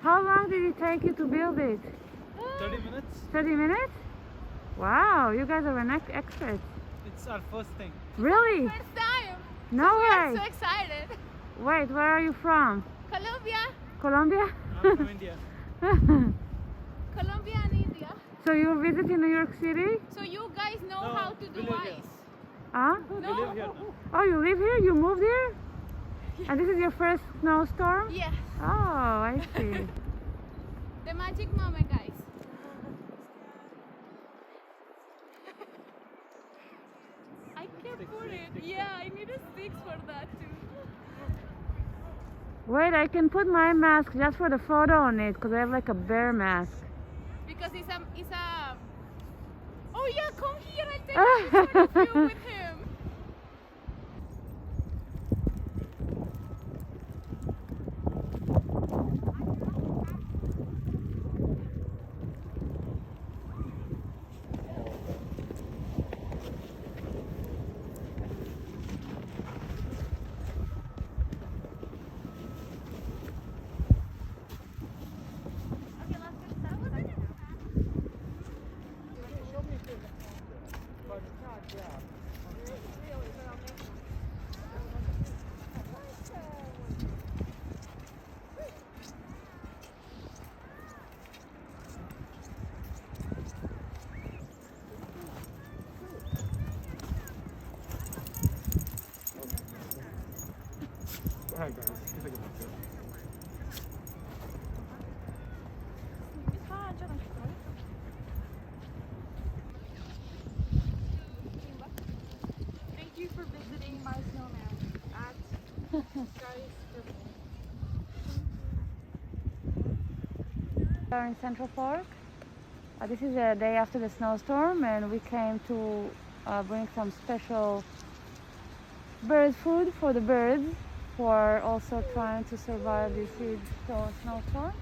How long did it take you to build it? 30 minutes. 30 minutes? Wow, you guys are an expert. It's our first thing. Really? First time. No I'm way. so excited. Wait, where are you from? Colombia, Colombia? I'm from India. Colombia and India. So you visit in New York City? So you guys know No, how to we do live here. ice. Huh? We No. live here now. Oh, you live here? You moved here? And this is your first snowstorm? Yes. Oh, I see. The magic moment, guys. I can't put it. Yeah, I need a sticks for that too. Wait, I can put my mask just for the photo on it because I have like a bear mask. Because it's a. Oh yeah, come here. I'll take a picture of you with him. Alright guys, take a picture. Thank you for visiting my snowman at We are in Central Park. This is the day after the snowstorm, and we came to bring some special bird food for the birds who are also trying to survive this huge snowstorm.